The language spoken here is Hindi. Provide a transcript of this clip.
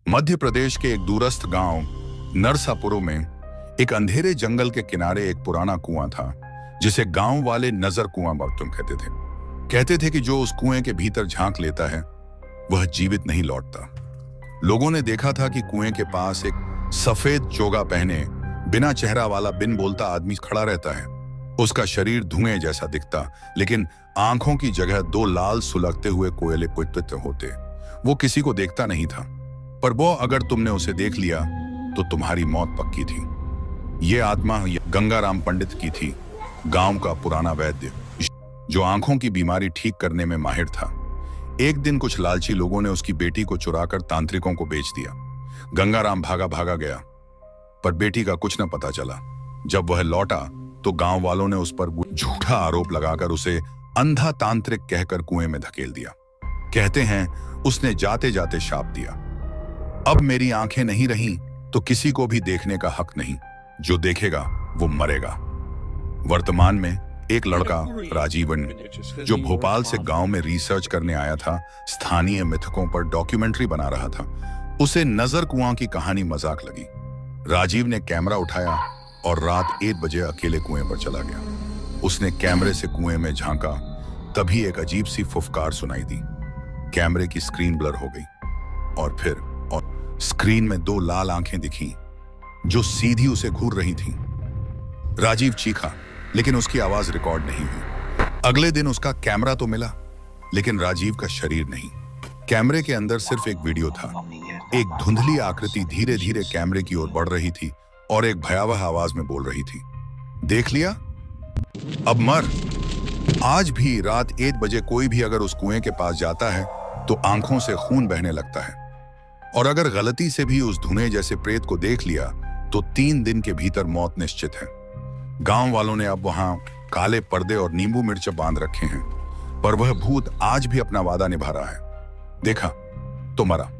मध्य प्रदेश के एक दूरस्थ गांव नरसापुर में एक अंधेरे जंगल के किनारे एक पुराना कुआं था, जिसे गांव वाले नजर कुआं बख्तुम कहते थे कि जो उस कुएं के भीतर झांक लेता है वह जीवित नहीं लौटता। लोगों ने देखा था कि कुएं के पास एक सफेद चोगा पहने बिना चेहरा वाला बिन बोलता आदमी खड़ा रहता है। उसका शरीर धुएं जैसा दिखता, लेकिन आंखों की जगह दो लाल सुलगते हुए कोयले पुतलित होते। वो किसी को देखता नहीं था, पर वो अगर तुमने उसे देख लिया तो तुम्हारी मौत पक्की थी। ये आत्मा गंगाराम पंडित की थी, गांव का पुराना वैद्य जो आंखों की बीमारी ठीक करने में माहिर था। एक दिन कुछ लालची लोगों ने उसकी बेटी को चुराकर तांत्रिकों को बेच दिया। गंगाराम भागा भागा गया, पर बेटी का कुछ न पता चला। जब वह लौटा तो गांव वालों ने उस पर झूठा आरोप लगाकर उसे अंधा तांत्रिक कहकर कुएं में धकेल दिया। कहते हैं उसने जाते जाते शाप दिया, अब मेरी आंखें नहीं रहीं तो किसी को भी देखने का हक नहीं, जो देखेगा वो मरेगा। वर्तमान में एक लड़का राजीवन, जो भोपाल से गांव में रिसर्च करने आया था, स्थानीय मिथकों पर डॉक्यूमेंट्री बना रहा था। उसे नजर कुआं की कहानी मजाक लगी। राजीव ने कैमरा उठाया और रात 1 बजे अकेले कुएं पर चला गया। उसने कैमरे से कुएं में झांका, तभी एक अजीब सी फुफकार सुनाई दी। कैमरे की स्क्रीन ब्लर हो गई और स्क्रीन में 2 लाल आंखें दिखीं जो सीधी उसे घूर रही थीं। राजीव चीखा, लेकिन उसकी आवाज रिकॉर्ड नहीं हुई। अगले दिन उसका कैमरा तो मिला, लेकिन राजीव का शरीर नहीं। कैमरे के अंदर सिर्फ एक वीडियो था। एक धुंधली आकृति धीरे धीरे कैमरे की ओर बढ़ रही थी और एक भयावह आवाज में बोल रही थी, देख लिया, अब मर। आज भी रात 1 बजे कोई भी अगर उस कुएं के पास जाता है तो आंखों से खून बहने लगता है, और अगर गलती से भी उस धुएं जैसे प्रेत को देख लिया तो 3 दिन के भीतर मौत निश्चित है। गांव वालों ने अब वहां काले पर्दे और नींबू मिर्च बांध रखे हैं, पर वह भूत आज भी अपना वादा निभा रहा है। देखा तो मरा।